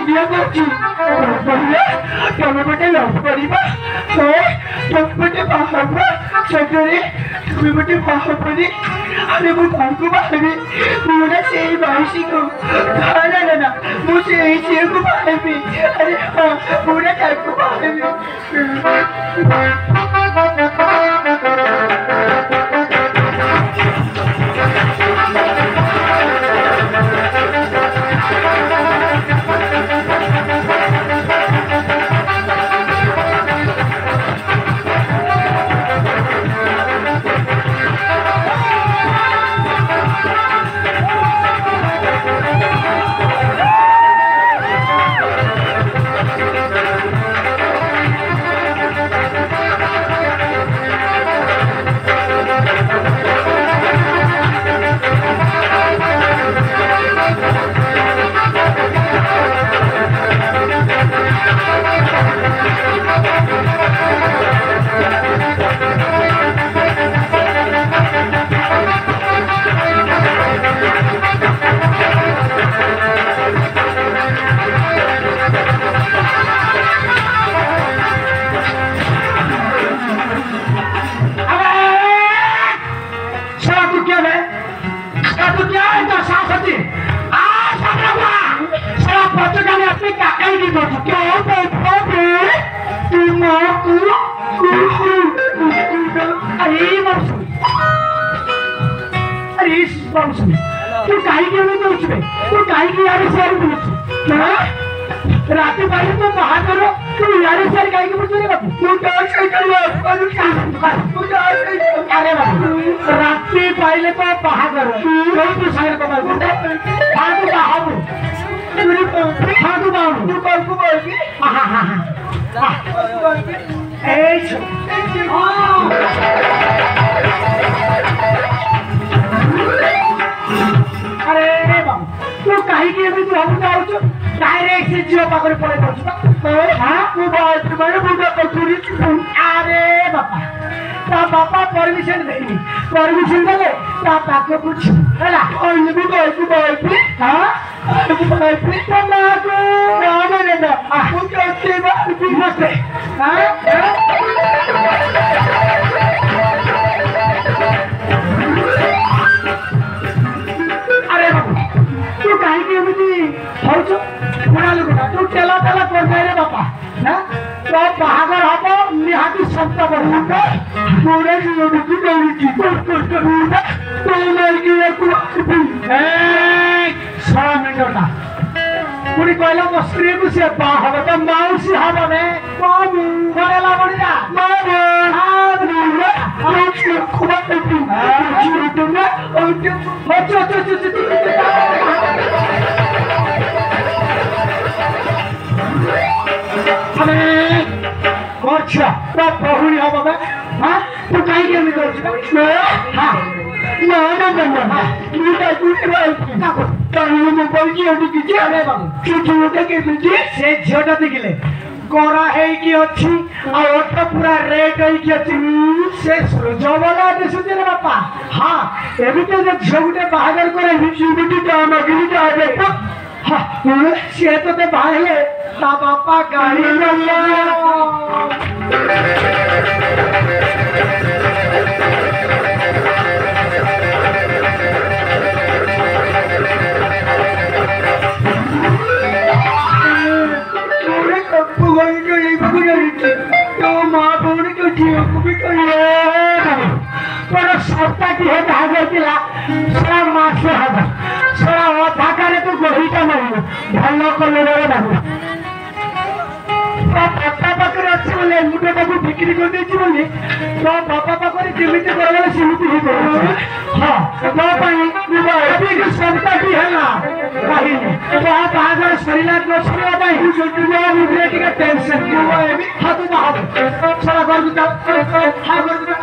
India टमाटे love करिबा टमाटे बाहबा सगरे टमाटे बाहबरी अरे मु तांको बाहबी मुना सेई बाइसी को ना ना मु सेई से को बाहबी अरे मुना तांको बाहबी तू काही घेऊन जाऊच तू काही की यार शेअर बोलू रात्री पाहिजे तो महागर तू यार शेअर काही की बोलतो रे बाबू तू काय अरे बाबू रात्री पाहिले तो महागर तू सांग बाबा तू बाबू तू बाबू अरे बाबू तू काही की तू भाबू जाऊच डायरेक्ट से जियो पाखरे पळे जाऊच हां तू बाबू माने बुडा कचुरी अरे बापा परमिशन देनी परमिशन देले ता पाखे कुछ हला ओय भी बाबू हां तू बाबू तो ना को ना ना तू कहते बाबू मत हां तू काही की एमिति होच पुरा लोकटा तू तेला कोन रे बापा ना तो बाहागर हबो निहाती संत बढुंगा पूरे जीवन की दौड़ी तो मेल की एक सारा मिनटटा पुरी कहला मो स्त्री को से बाहब तो माउसी हबो ने मामू कोला बडिया मामू हां खुबा तू जीवन में अच्छा तो बहुरी हो बाबा हां तू काही के मी करू हां ना तू काय तू काको तानु मो बलकी होती की अरे बाबू तू देखे तुझे से झोटा देखले गोरा है कि अच्छी और ओटा पूरा रेड है कि अच्छी से जवाला दिसुते रे बापा हां एबिटे जे झोगटे बाहर करे हिजुबिटी काम अगिली जाबे हां से तो ते बाहले ता बापा गाड़ी तो मां बोल के जीव को भी पर सप्ताह की है भागर दिला सारा मास हबा सारा अधा करे तो गोहिटा नहीं भलो कले रे बाबू पापा पाकर अच्छे बोले मुटे बाबू बिक्री कर देछि बोले तो पापा पाकर जेमिति करले सेमिति ही करे हां तो पाई अभी के सप्ताह की है ना कहीं तो भागर शरीर को सरिया भाई जो मुझे के टेंशन क्यों है हां तो बाहर सारा घर हां घर